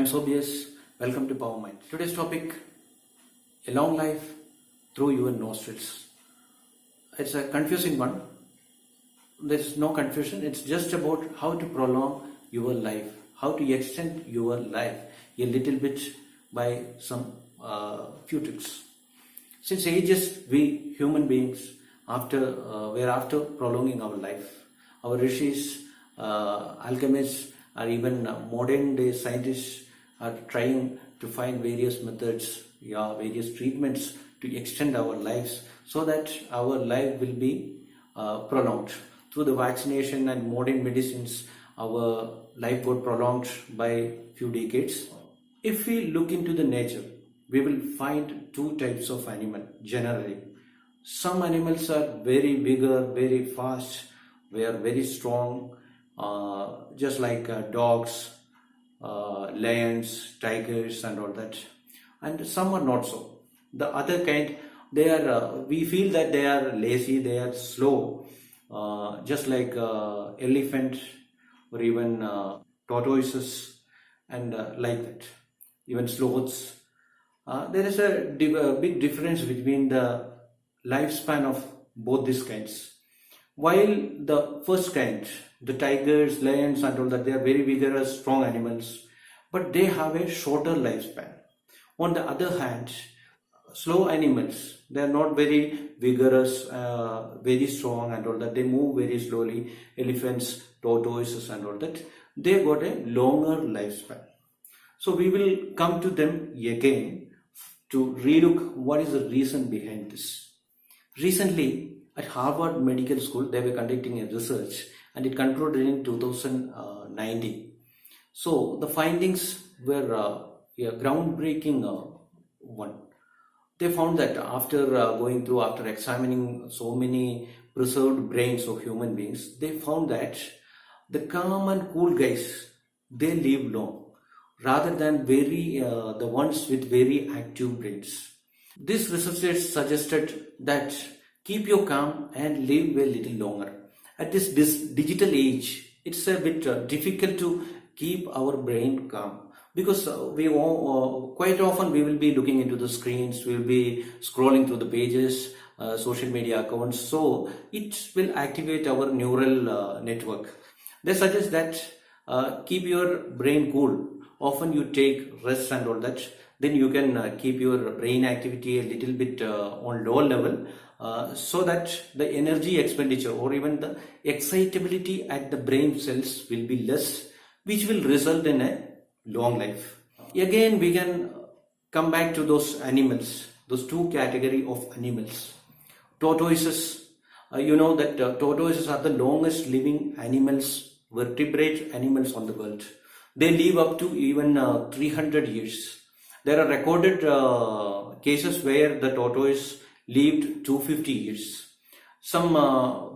I'm Sobius. Welcome to Power Mind. Today's topic: a long life through your nostrils. It's a confusing one. There's no confusion. It's just about how to prolong your life, how to extend your life a little bit by some few tricks. Since ages, we human beings we're after prolonging our life. Our rishis, alchemists, or even modern day scientists are trying to find various methods, various treatments to extend our lives so that our life will be prolonged. Through the vaccination and modern medicines, our life got prolonged by few decades. If we look into the nature, we will find two types of animal generally. Some animals are very bigger, very fast, they are very strong, just like dogs, lions, tigers and all that. And some are not so. The other kind, they are, we feel that they are lazy, they are slow, just like elephant or even tortoises and like that, even sloths. There is a big difference between the lifespan of both these kinds. While the first kind, the tigers, lions and all that, they are very vigorous, strong animals, but they have a shorter lifespan. On the other hand, slow animals, they are not very vigorous, very strong and all that, they move very slowly. Elephants, tortoises and all that, they got a longer lifespan. So we will come to them again to relook what is the reason behind this. Recently, at Harvard Medical School, they were conducting a research and it concluded in 2019. So the findings were a groundbreaking one. They found that after examining so many preserved brains of human beings, they found that the calm and cool guys, they live long rather than the ones with very active brains. This research suggested that keep your calm and live a little longer. At this digital age, it's a bit difficult to keep our brain calm because quite often we will be looking into the screens, we will be scrolling through the pages, social media accounts, so it will activate our neural network. They suggest that keep your brain cool. Often you take rest and all that, then you can keep your brain activity a little bit on lower level so that the energy expenditure or even the excitability at the brain cells will be less, which will result in a long life. Again, we can come back to those animals, those two categories of animals. Tortoises, you know that tortoises are the longest living animals, vertebrate animals on the world. They live up to even 300 years. There are recorded cases where the tortoise lived 250 years. Some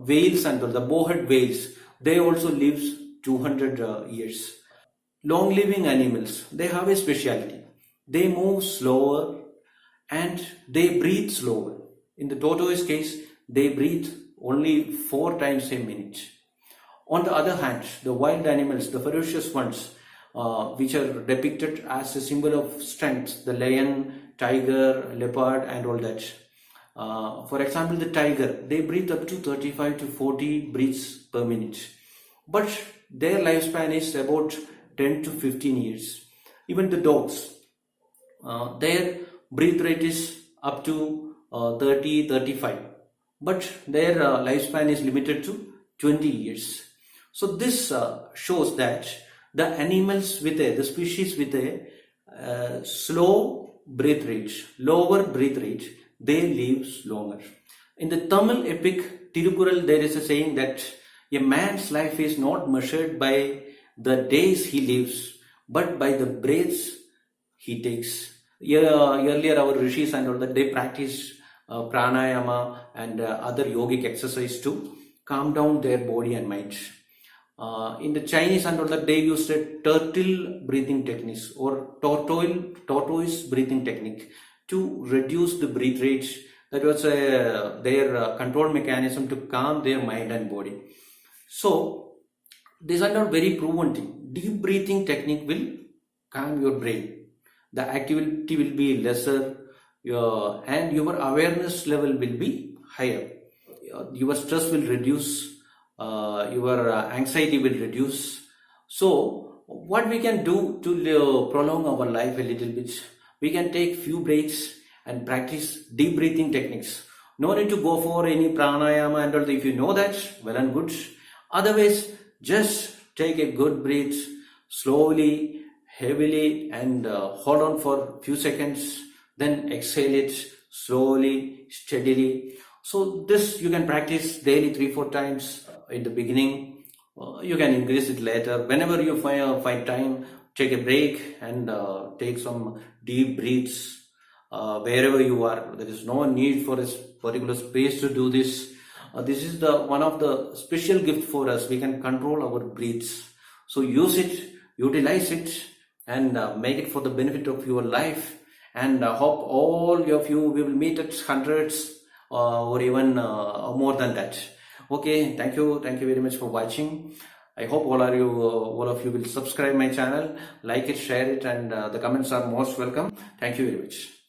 whales and the bowhead whales, they also live 200 years. Long living animals, they have a speciality. They move slower and they breathe slower. In the tortoise case, they breathe only 4 times a minute. On the other hand, the wild animals, the ferocious ones, which are depicted as a symbol of strength, the lion, tiger, leopard and all that. For example, the tiger, they breathe up to 35 to 40 breaths per minute. But their lifespan is about 10 to 15 years. Even the dogs, their breath rate is up to 30, 35. But their lifespan is limited to 20 years. So this shows that the animals the species with a slow breath rate, lower breath rate, they live longer. In the Tamil epic Tirukural, there is a saying that a man's life is not measured by the days he lives, but by the breaths he takes. Earlier our rishis and all that, they practice pranayama and other yogic exercise to calm down their body and mind. In the Chinese and all that, they used a turtle breathing techniques or tortoise breathing technique to reduce the breath rate. That was their control mechanism to calm their mind and body. So these are not very proven thing. Deep breathing technique will calm your brain. The activity will be lesser, and your awareness level will be higher. Your stress will reduce, your anxiety will reduce. So, what we can do to prolong our life a little bit, we can take few breaks and practice deep breathing techniques. No need to go for any pranayama and all. If you know that, well and good. Otherwise, just take a good breath slowly, heavily, and hold on for few seconds. Then exhale it slowly, steadily. So this you can practice daily 3-4 times in the beginning. You can increase it later. Whenever you find time, take a break and take some deep breaths. Wherever you are, there is no need for a particular space to do this. This is the one of the special gift for us. We can control our breaths. So use it, utilize it, and make it for the benefit of your life. And hope all of you we will meet at hundreds or even more than that. Okay, thank you very much for watching. I hope all of you will subscribe my channel, like it, share it, and the comments are most welcome. Thank you very much.